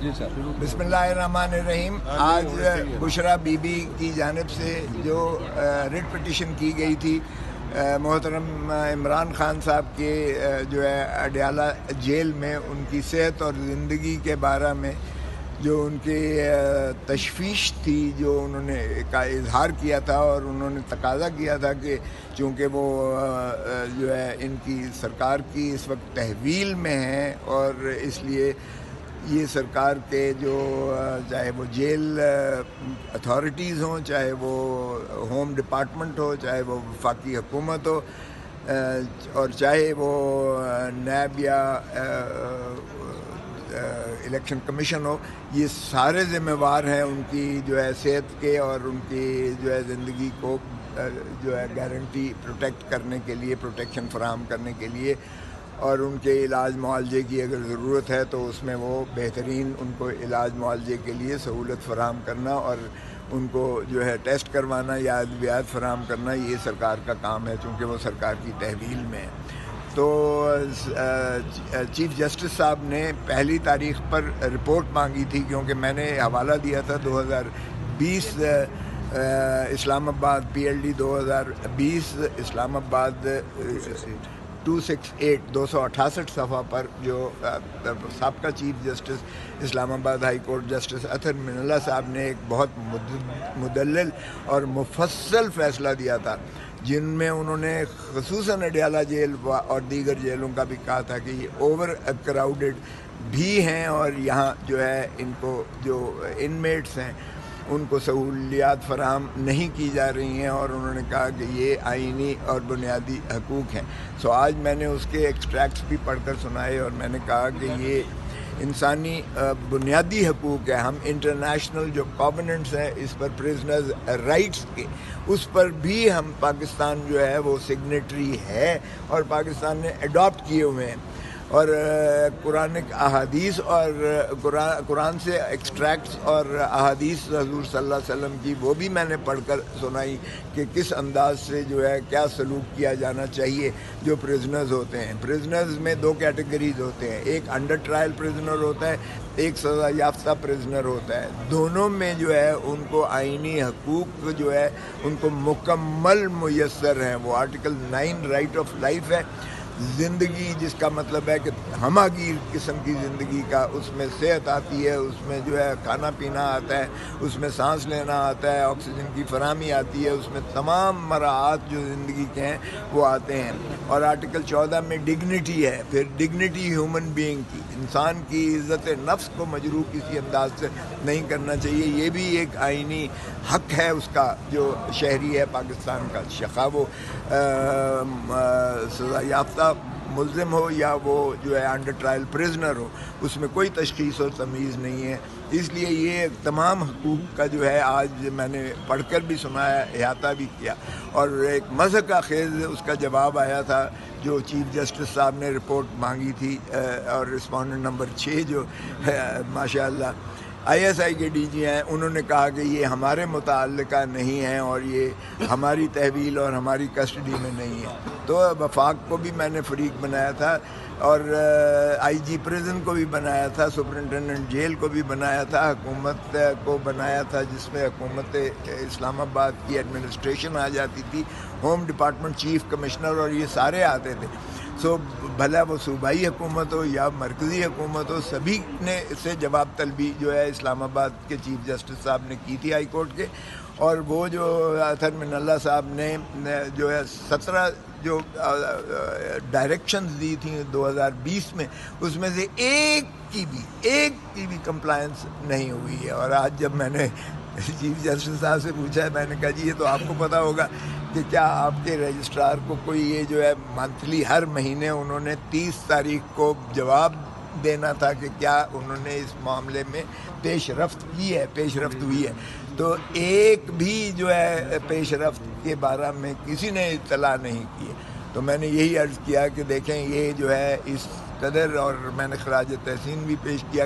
جی سر. बिस्मिल्लाहिर्रहमानिर्रहीम. आज बुशरा बीबी की जानिब से जो रिट पटिशन की गई थी मोहतरम इमरान खान साहब के जो है अडयाला जेल में उनकी सेहत और ज़िंदगी के बारे में जो उनकी तशवीश थी, जो उन्होंने का इजहार किया था और उन्होंने तकाजा किया था कि चूँकि वो जो है इनकी सरकार की इस वक्त तहवील में है और इसलिए ये सरकार के जो चाहे वो जेल अथॉरिटीज़ हों, चाहे वो होम डिपार्टमेंट हो, चाहे वो वफाकी हुकूमत हो और चाहे वो नैब या इलेक्शन कमीशन हो, ये सारे ज़िम्मेवार हैं उनकी जो है सेहत के और उनकी जो है ज़िंदगी को जो है गारंटी प्रोटेक्ट करने के लिए, प्रोटेक्शन फराहम करने के लिए, और उनके इलाज मुआवजे की अगर ज़रूरत है तो उसमें वो बेहतरीन उनको इलाज मुआवजे के लिए सहूलत फराहम करना और उनको जो है टेस्ट करवाना या अद्वियात फराहम करना, ये सरकार का काम है चूँकि वो सरकार की तहवील में है. तो चीफ़ जस्टिस साहब ने पहली तारीख़ पर रिपोर्ट मांगी थी, क्योंकि मैंने हवाला दिया था 2020 इस्लामाबाद PLD 2020 इस्लामाबाद 268 सफ़ा पर जो साबका chief justice Islamabad high court justice Athar Minallah साहब ने एक बहुत मुदल्लल और मुफस्सल फ़ैसला दिया था, जिनमें उन्होंने ख़ुसूसन अडयाला जेल और दीगर जेलों का भी कहा था कि ये ओवर क्राउडेड भी हैं और यहाँ जो है इनको जो इनमेट्स हैं उनको सहूलियात फराहम नहीं की जा रही हैं, और उन्होंने कहा कि ये आईनी और बुनियादी हकूक़ हैं. सो आज मैंने उसके एक्सट्रैक्ट्स भी पढ़कर सुनाए और मैंने कहा कि ये इंसानी बुनियादी हकूक़ है. हम इंटरनेशनल जो कॉवेनेंट्स हैं इस पर प्रिजनर्स राइट्स के, उस पर भी हम पाकिस्तान जो है वो सिग्नेटरी है और पाकिस्तान ने अडॉप्ट किए हुए हैं. और कुरानिक अहादीस और कुरान से एक्सट्रैक्ट्स और अहादीस हज़ूर सल्लल्लाहु अलैहि वसल्लम की वो भी मैंने पढ़कर सुनाई कि किस अंदाज से जो है क्या सलूक किया जाना चाहिए जो प्रिजनर्स होते हैं. प्रिजनर्स में दो कैटेगरीज होते हैं, एक अंडर ट्रायल प्रिजनर होता है, एक सज़ा याफ्ता प्रिजनर होता है. दोनों में जो है उनको आईनी हकूक़ जो है उनको मुकम्मल मुयस्सर हैं. वो आर्टिकल 9 राइट ऑफ लाइफ है, ज़िंदगी जिसका मतलब है कि हमागीर किस्म की ज़िंदगी का, उसमें सेहत आती है, उसमें जो है खाना पीना आता है, उसमें सांस लेना आता है, ऑक्सीजन की फराहमी आती है, उसमें तमाम मराहत जो ज़िंदगी के हैं वो आते हैं. और आर्टिकल 14 में डिग्निटी है, फिर डिग्निटी ह्यूमन बीइंग की, इंसान की इज़्ज़त नफ्स को मजरूह किसी अंदाज से नहीं करना चाहिए. ये भी एक आईनी हक है उसका जो शहरी है पाकिस्तान का, शखा वो सज़ा याफ्ता मुल्ज़िम हो या वो जो है अंडर ट्रायल प्रिजनर हो, उसमें कोई तशख़ीस और तमीज़ नहीं है. इसलिए ये तमाम हकूक़ का जो है आज मैंने पढ़कर भी सुनाया, अहाता भी किया, और एक मज़हक़ का खेज़ उसका जवाब आया था जो चीफ जस्टिस साहब ने रिपोर्ट मांगी थी. और रिस्पॉन्डेंट नंबर 6 जो है माशाअल्लाह ISI के DG हैं, उन्होंने कहा कि ये हमारे मुताल्लिका नहीं है और ये हमारी तहवील और हमारी कस्टडी में नहीं है. तो वफाक को भी मैंने फरीक बनाया था और IG प्रिजन को भी बनाया था, सुपरिटेंडेंट जेल को भी बनाया था, हुकूमत को बनाया था जिसमें हुकूमत इस्लामाबाद की एडमिनिस्ट्रेशन आ जाती थी, होम डिपार्टमेंट, चीफ कमिश्नर और ये सारे आते थे. सो भला वो सूबाई हुकूमत हो या मरकज़ी हुकूमत हो, सभी ने इससे जवाब तलबी जो है इस्लामाबाद के चीफ जस्टिस साहब ने की थी हाई कोर्ट के. और वो जो अतर मिनल्ला साहब ने जो है 17 जो डायरेक्शंस दी थी 2020 में, उसमें से एक की भी कंप्लायंस नहीं हुई है. और आज जब मैंने चीफ जस्टिस साहब से पूछा है, मैंने कहा जी ये तो आपको पता होगा कि क्या आपके रजिस्ट्रार को कोई ये जो है मंथली हर महीने उन्होंने 30 तारीख को जवाब देना था कि क्या उन्होंने इस मामले में पेशरफ्त हुई है. तो एक भी जो है पेशरफ्त के बारे में किसी ने इत्तला नहीं की है. तो मैंने यही अर्ज़ किया कि देखें ये जो है इस कदर, और मैंने खराज तहसीन भी पेश किया.